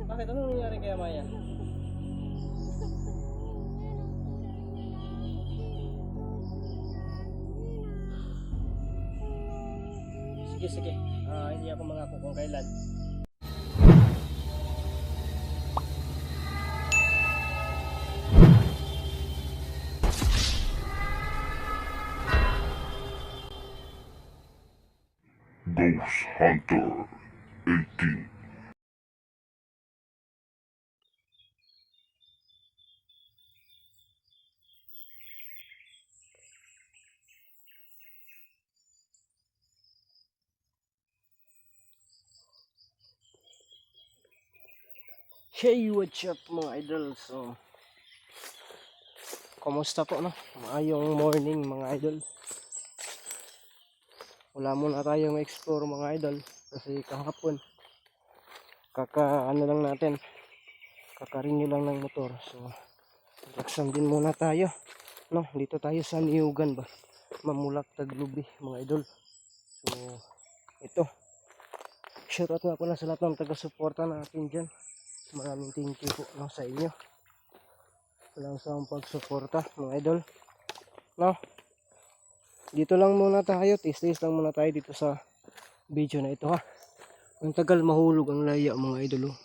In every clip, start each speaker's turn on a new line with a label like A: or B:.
A: Bakit? Ano nangyari kaya Maya? Sige, sige. Hindi ako mangako kung kailan.
B: Ghost Hunter 18.
A: Hey, what's up mga idol? So, kumusta po no? Maayong morning mga idol. Wala muna tayong explore mga idol kasi kahapon ano lang natin, kakarinyo lang ng motor. So, relaxan din muna tayo no? Dito tayo sa Niugan ba? Mamulak Taglubi mga idol. So, ito. Shoutout nga pala sa lahat ng taga-suporta natin dyan. Maraming thank you po no, sa inyo. Walang sawang pagsuporta mga idol. No? Dito lang muna tayo. Tis-tis lang muna tayo dito sa video na ito ha. Ang tagal mahulog ang laya mga idol. Oh.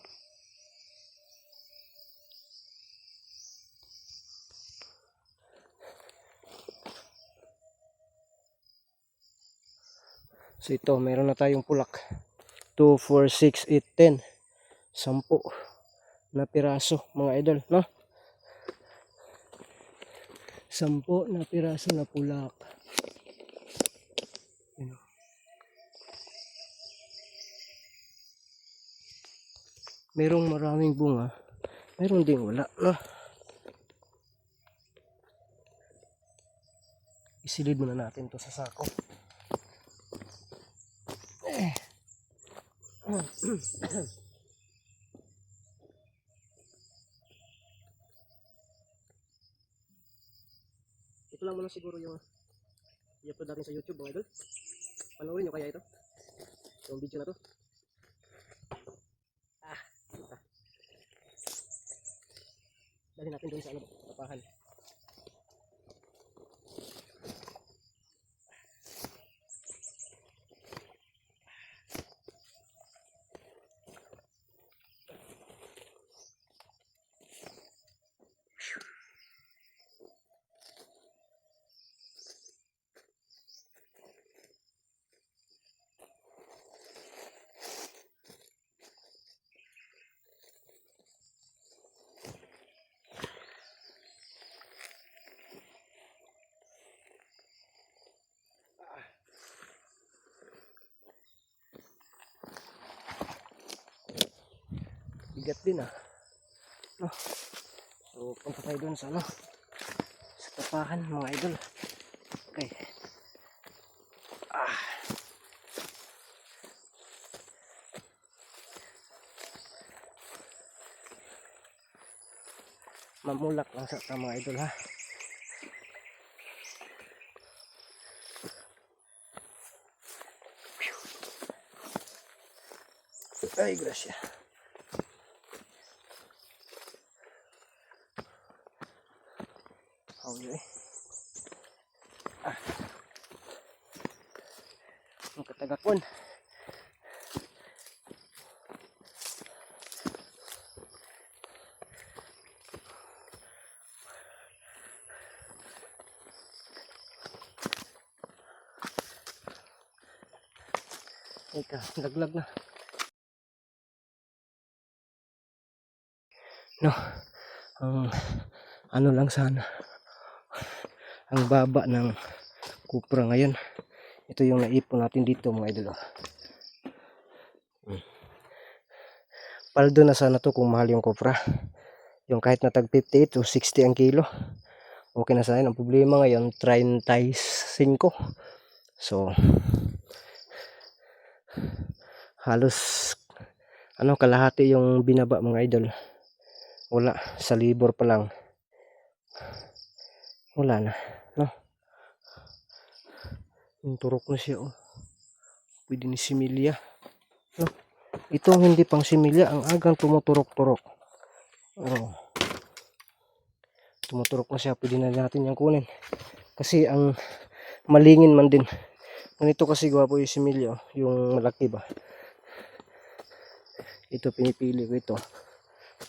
A: So ito, meron na tayong pulak. 2, 4, 6, 8, 10. 10 na piraso mga idol. No? 10 na piraso na pulak. Yun. Merong maraming bunga. Meron ding wala. No? Isilid muna natin to sa sako. Ito lang muna siguro yung i-upload natin sa YouTube mga idol. Panoorin nyo kaya ito? Yung video na to. Ito. Dali natin doon sa ano, tapahan. Bigat din ah. No? So punta tayo doon sa ano, sa tapahan mga idol. Okay. Mamulak lang sa mga idol ha. Ay, grasya. Okay. Ang katagakon. Ika, laglag na. No, ano lang sana. Ang baba ng kupra ngayon. Ito yung naipon natin dito mga idol. Paldo na sana to kung mahal yung kupra. Yung kahit na tag 58 o 60 ang kilo. Okay na sana. Ang problema ngayon 35. So halos ano kalahati yung binaba mga idol. Wala sa libor pa lang. Wala na, no? Yung turok na siya oh. Pwede ni similya, no? Itong hindi pang similya, ang agang tumuturok-turok. Oh, tumuturok na siya, pwede na natin yung kunin. Kasi ang malingin man din. Ganito kasi gwapo yung similya, yung malaki ba. Ito pinipili ko ito.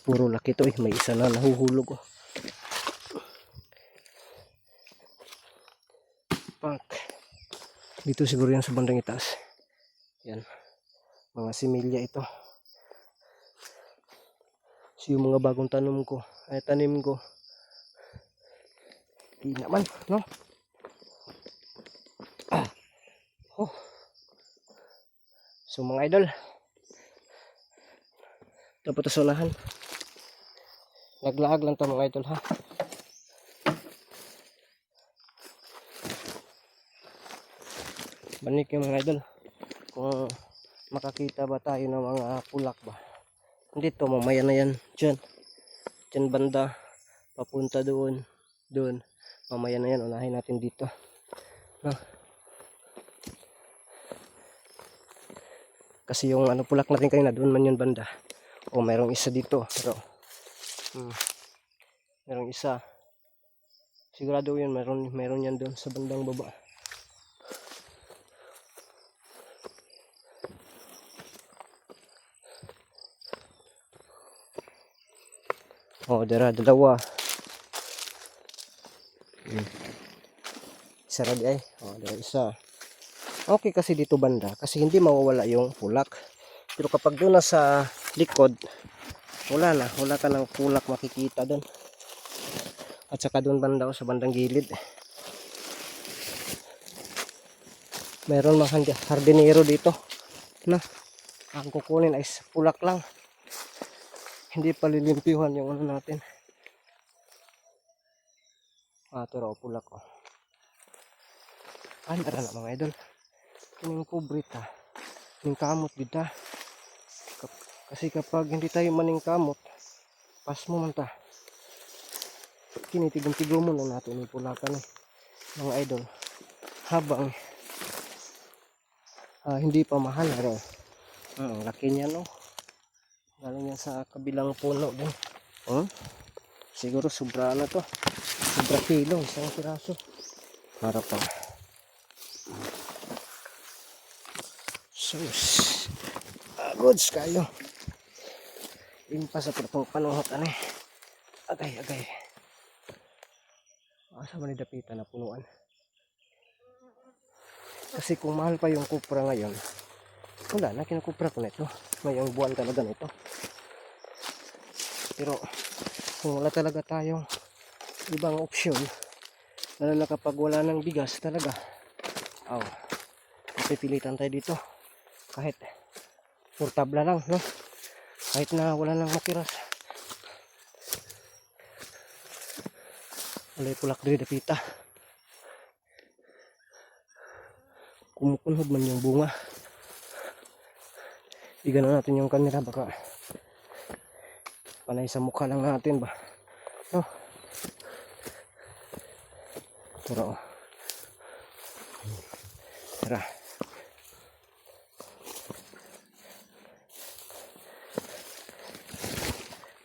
A: Puro laki to eh, may isa na nahuhulog oh. Pak. Dito siguro yan sa bandang itaas. Yan. Mga similya ito. So yung mga bagong tanim ko, di naman, no? Oh. So mga idol, dapat usunahan. Naglaag lang to mga idol ha. Banik yung mga idol. Kung makakita ba tayo ng mga pulak ba. Dito mamaya na yan. Diyan banda. Papunta doon. Mamaya na yan. Unahin natin dito. No? Kasi yung pulak natin kanina doon man yun banda. O mayroong isa dito. Pero mayroong isa. Sigurado yun mayroon yan doon sa bandang baba. O dalawa. Isa ra di ay. O dara isa. Okay kasi dito banda kasi hindi mawawala yung pulak. Pero kapag doon na sa likod, wala ka ng pulak makikita doon. At saka doon banda sa bandang gilid. Meron mga hardinero dito na ang kukunin ay pulak lang. Hindi pa lilimpyuhan yung natin. Ito raw pulak ko. Tara na mga idol. Kining kubrita. Ning kamot dita. Kasi kapag hindi tayo maning kamot, pas mo man ta. Kinitigong-tigo mo na natin yung pulakan mga idol. Habang hindi pa mahal rin. Laki niya no. Galing yan sa kabilang puno din. Siguro sobra na to. Sobra kilo, isang piraso. Para pa. Sus. Goods kayo. Limpa sa panuhot Agay. Asa man dapitan na punuan. Kasi kung mahal pa yung kupra ngayon, wala na kinukupra ko nito. Ngayong buwan talaga nito. Pero kung wala talaga tayong ibang opsyon, lalo na kapag wala ng bigas talaga, pipilitan tayo dito. Kahit portabla lang, no? Kahit na wala nang makiras. Walay pulak diri dapita. Kumukunhod man yung bunga. Bigyan na natin yung camera baka panay sa mukha lang natin ba. No? Pero tara.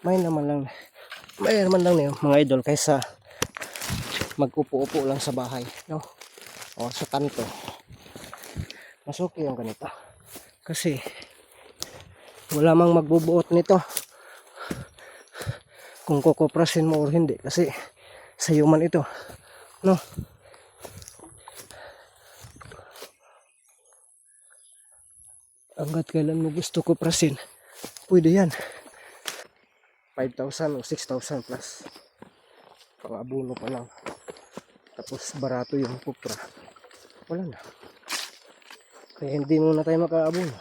A: May naman lang mga idol kaysa mag-upo-upo lang sa bahay, no? O sa kanto. Mas okay yung ganito. Kasi wala mang magbubuot nito kung kukuprasin mo or hindi kasi sa human ito, no? Hanggat kailan mo gusto kuprasin, pwede yan. 5,000 o 6,000 plus pang-abuno pa lang, tapos barato yung kupra, wala na. Kaya hindi muna tayo maka-abuno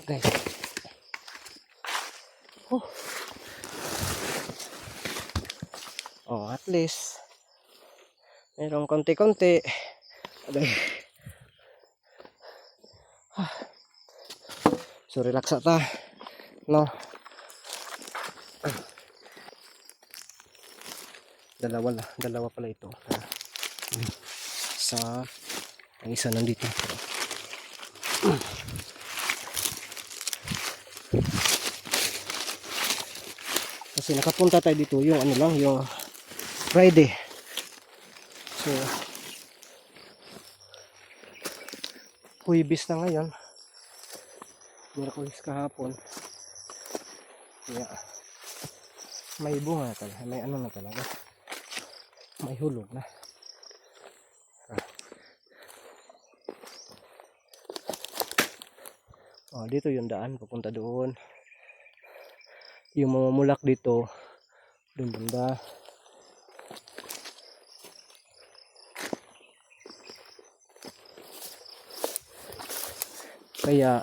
A: guys. At least mayroong konti-konti. So relax ata, no? Dalawa pala ito. Ang isa nandito. Kasi nakapunta tayo dito yung ano lang, yung Friday. So, Huwebes na ngayon. Miyerkules kahapon. Kaya, may bunga talaga. May ano na talaga. May hulog na. Oh, dito yung daan. Papunta doon. Yung mamumulak dito. Doon banda. Kaya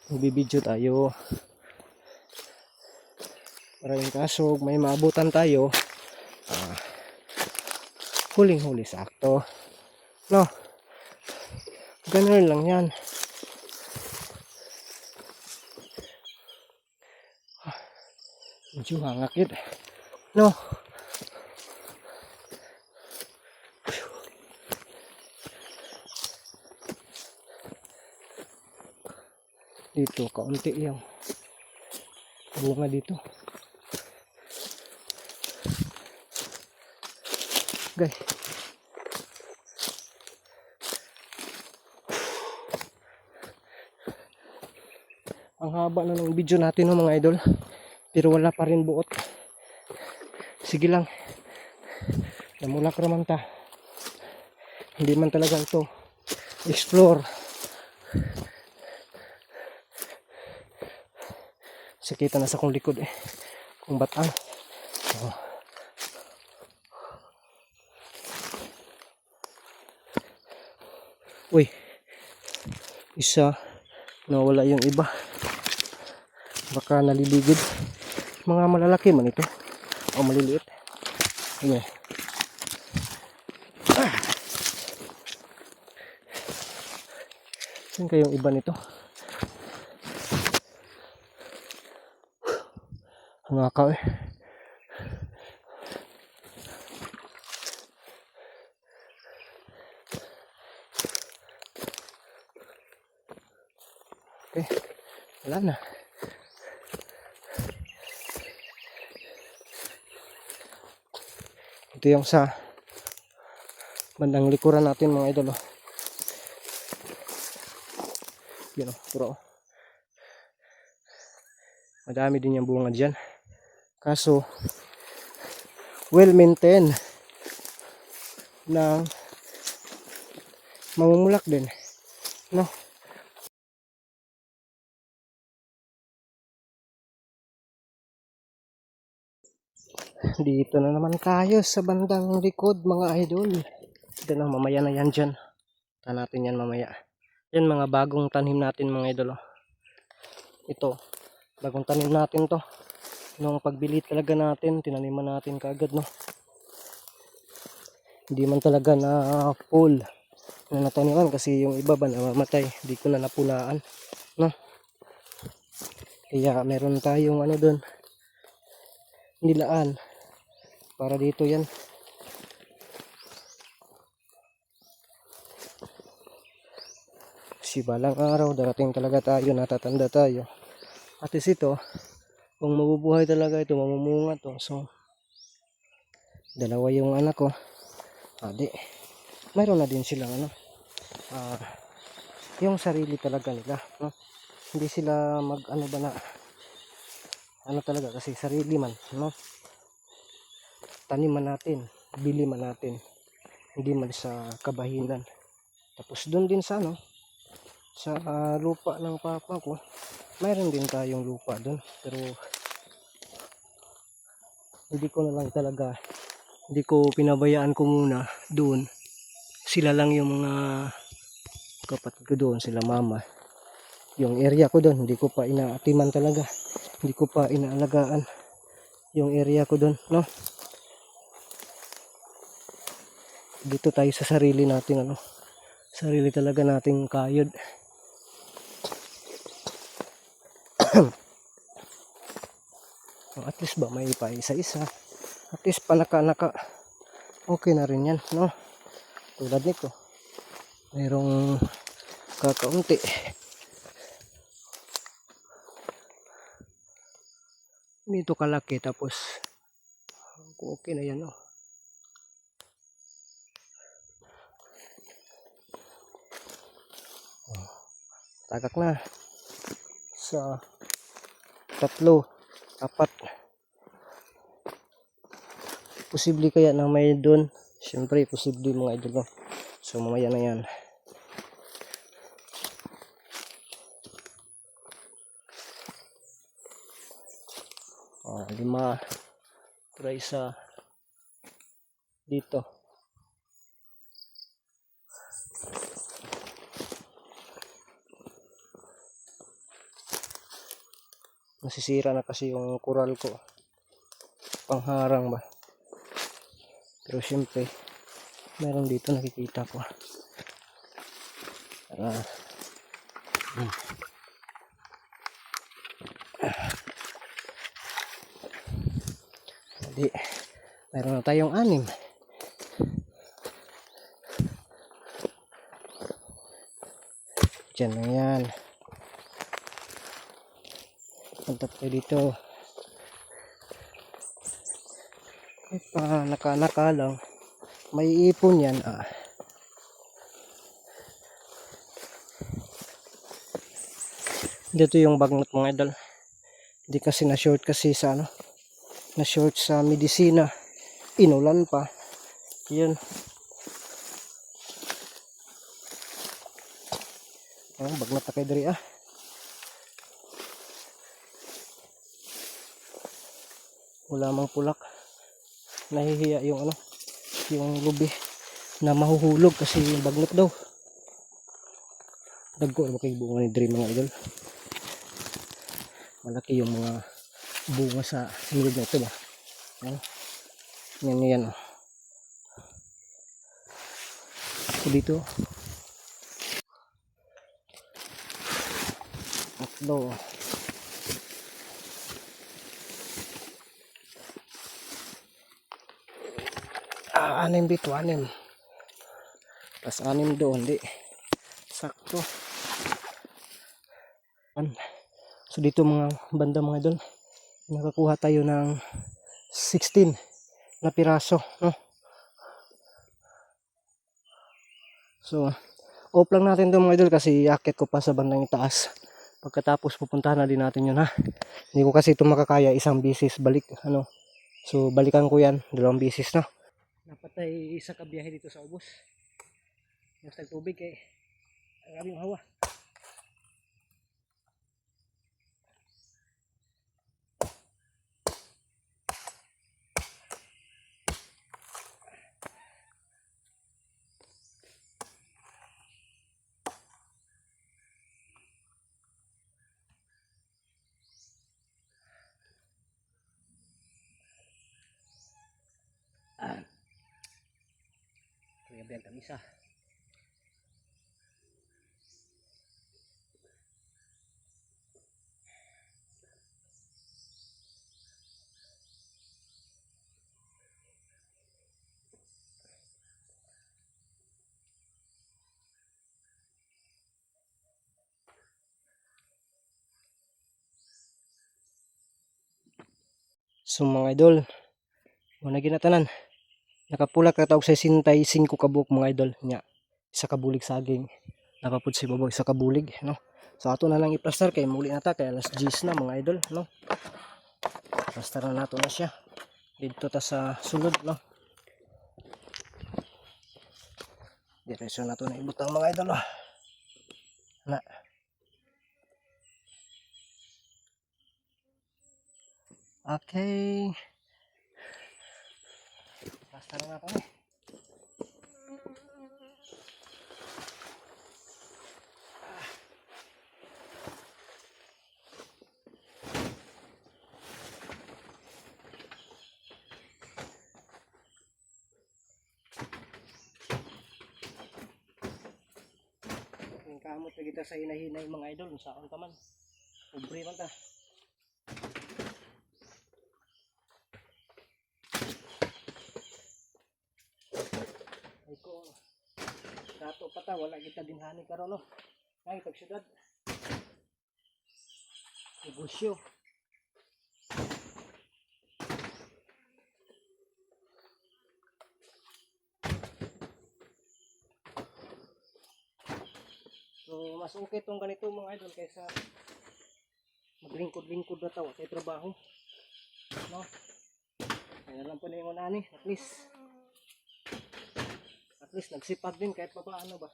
A: magbibideo tayo. Maraming kasog, may maabutan tayo. Huling-huli sakto. No. Ganun lang yan. Medyo hangakit. No. Dito, kaunti yung bunga dito. Guys. Ang haba na ng video natin no, mga idol. Pero wala pa rin buot. Sige lang. Namulak raman ta. Hindi man talaga ito explore. Sakita na sa kong likod eh. Kung batang. Oh. Uy. Isa. Nawala yung iba. Baka naliligid. Mga malalaki man ito. O maliliit. Ayan. Saan kayong iba nito? Hangakaw eh. Okay. Wala na. Ito yung sa bandang likuran natin mga idol. Oh. Yun oh, puro. Madami din yung bunga dyan. Kaso, well maintained ng mamumulak din. No? Dito na naman tayo sa bandang likod mga idol. Ito na, mamaya na yan dyan. Ito natin yan mamaya. Yan mga bagong tanim natin mga idol. Ito, bagong tanim natin to. Nung pagbili talaga natin, tinaniman natin kaagad no. Hindi man talaga na full na nataniman kasi yung iba ba namamatay. Hindi ko na napunaan. No? Kaya meron tayong ano doon. Nilaan. Para dito yan. Kasi balang araw, darating talaga tayo, natatanda tayo. At least ito, kung mabubuhay talaga ito, mamumunga to. So, dalawa yung anak ko. Adi, mayroon na din silang ano. Yung sarili talaga nila. No? Hindi sila mag ano ba na, ano talaga kasi sarili man. No? Taniman natin, bili man natin. Hindi man sa kabahinan. Tapos doon din sa ano, sa lupa ng papa ko, mayroon din tayong lupa doon. Pero hindi ko na lang talaga, hindi ko pinabayaan ko muna doon. Sila lang yung mga kapatid ko doon, sila mama. Yung area ko doon, hindi ko pa inaatiman talaga. Hindi ko pa inaalagaan yung area ko doon, no? Dito tayo sa sarili natin, ano? Sarili talaga nating kayod. At least ba may pa isa-isa. At least panaka-naka. Okay na rin yan, no? Tulad nito. Mayroong kakaunti. dito kalaki, tapos okay na yan, oh. Tagak na sa 3, 4. Posible kaya na may doon? Siyempre posible mga idol, no? So mamaya na yan. Oh, 5. Try sa dito. Nasisira na kasi yung coral ko. Pangharang ba? Pero siyempre, meron dito nakikita ko. Hindi, meron na tayong 6. Diyan na yan. Punta tayo dito. Naka lang. May ipon yan, ah. Dito yung bagnot mga idol. Hindi kasi na-short kasi sa ano. Na-short sa medisina. Inulan pa. Yun. Oh, bagnot na kayo diri, ah. Wala mang pulak. Nahihiya yung ano, yung lubi na mahuhulog kasi yung bagnot daw. Dagko ano kay bunga ni diri mga idol. Malaki yung mga bunga sa silid na ito ba. Yan. So dito 3. 6 dito, 6. Tapos 6 doon, di. Sakto. So dito mga banda mga idol, nakakuha tayo ng 16 na piraso, no? So, off lang natin to mga idol kasi akit ko pa sa bandang itaas. Pagkatapos pupuntahan na din natin yun, ha. Hindi ko kasi ito makakaya isang bisis balik, ano. So, balikan ko yan, 2 bisis na. Napatay isa ka biyahe dito sa ubos. Yung sa tubig eh. Grabe yung hawa. Kaya biyan kami isa. So mga idol, muna ginatanan. Nakapula ka tawag sa 65 kabuk mga idol nya. Isa kabulig saging. Napapud si babaw isa kabulig, no. So ato na lang i-plaster kay muli na ta kay alas 10 na mga idol, no. Plaster na nato na siya. Dito ta sa sulod, no. Diretso na to na ibutang mga idol, oh. Na. Okay. Plaster na kami. Yung kamot na kita sa hinahinay mga idol, saan ka man. Pobre man ta. Ay ko, dato pa ta, wala kita dinhani karon, no. Ay, pag syudad. Negosyo. So mas okay tong ganito mga idol kaysa maglingkod-lingkod na tao sa trabaho, no? Kaya lang po na yung unani, at least nagsipag din kahit pa paano ba.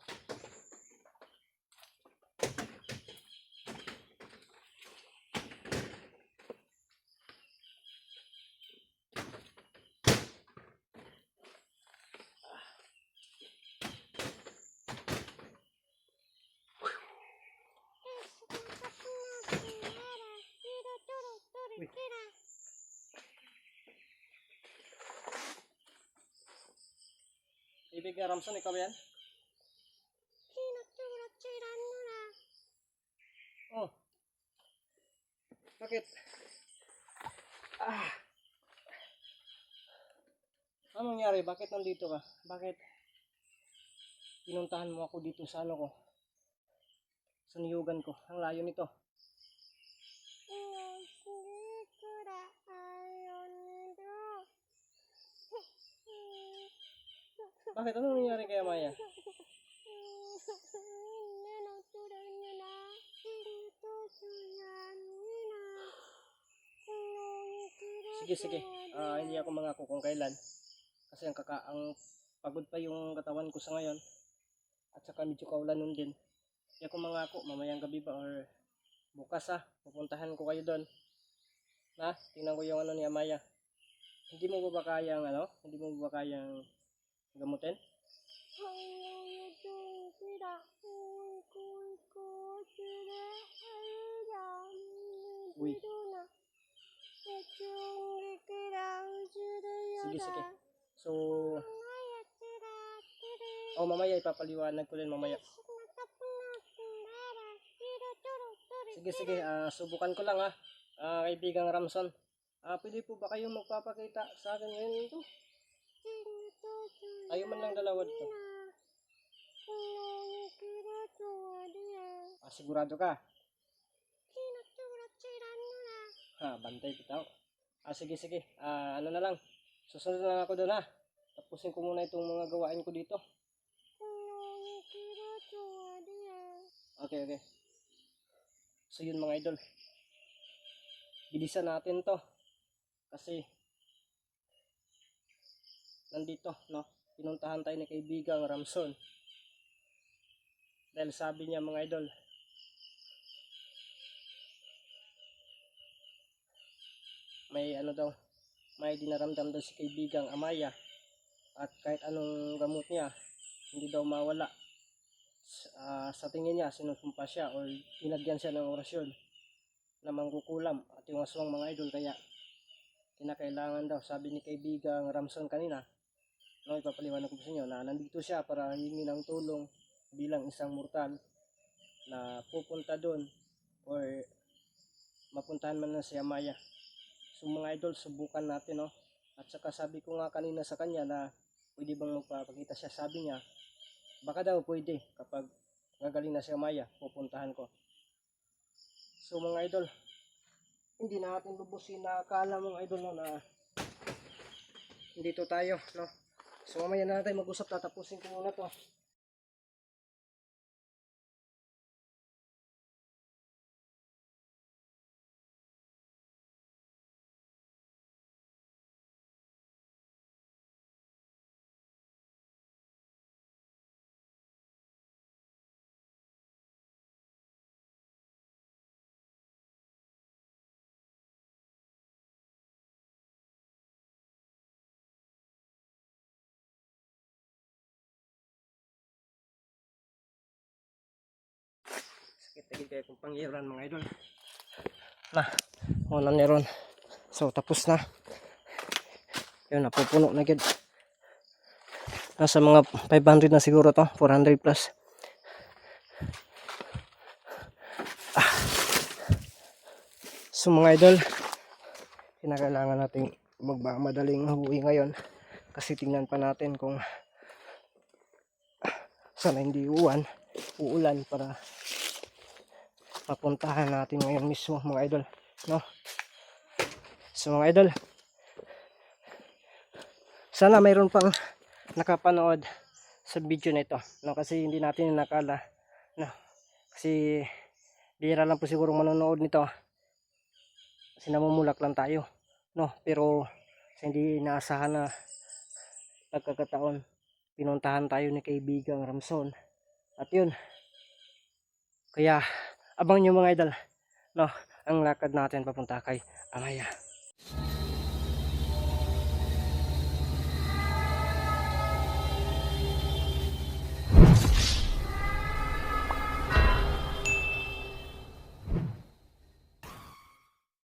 A: Uy. Ibig Ramson, ikaw yan? Oh. Bakit? Anong nangyari? Bakit nandito ka? Bakit pinuntahan mo ako dito sa ano ko? Sa niyugan ko. Ang layo nito. Bakit? Anong nangyari kay Maya? Sige. Hindi ako mangako kung kailan. Kasi ang pagod pa yung katawan ko sa ngayon. At saka medyo kaulan nun din. Hindi ako mangako mamayang gabi ba or bukas pupuntahan ko kayo doon. Tingnan ko yung ano ni Amaya. Hindi mo ba kayang Hindi mo ba kayang gamutin? Uy. Sige. So, mamaya ipapaliwanag ko din mamaya. Sige, subukan ko lang kaibigang Ramson. Pwede po ba kayong magpapakita sa akin ngayon ito? Tayo man lang dalawa dito. Sigurado ka? Bantay bitaw. Sige. Ano na lang. Susunod na lang ako doon Tapusin ko muna itong mga gawain ko dito. Okay. So yun mga idol. Bilisan natin to. Kasi nandito, pinuntahan tayo ni kaibigang Ramson. Dahil sabi niya mga idol, may dinaramdam daw si kaibigang Amaya. At kahit anong gamot niya, hindi daw mawala. Sa tingin niya, sinusumpa siya o inagyan siya ng orasyon na mangkukulam at yung aswang mga idol. Kaya kinakailangan daw, sabi ni kaibigang Ramson kanina, ipapaliwanag ko sa inyo na nandito siya para hingi ng tulong bilang isang mortal na pupunta doon or mapuntahan man na si Amaya. So mga idol, subukan natin At saka sabi ko nga kanina sa kanya na pwede bang magpapakita siya. Sabi niya baka daw pwede kapag gagaling na si Amaya, pupuntahan ko. So mga idol, hindi natin lubusin na akala mga idol na dito tayo So mamaya na tayo mag-usap, tatapusin ko muna to. Sakit kayo kung pangyayaran mga idol. Una ni ron. So tapos na. Yun, napupuno na gid. Nasa mga 500 na siguro to, 400 plus. So mga idol, kinakailangan natin magmadaling uwi ngayon kasi tingnan pa natin kung sana hindi uulan para mapuntahan natin ngayon mismo mga idol, So mga idol, sana mayroon pang nakapanood sa video na ito, kasi hindi natin nakala Kasi bihira lang po siguro manonood nito. Kasi namumulak lang tayo. No, pero sa hindi inaasahan na pagkakataon, pinuntahan tayo ni kaibigang Ramson. At yun, kaya abang nyo mga idol, no, ang lakad natin papunta kay Amaya.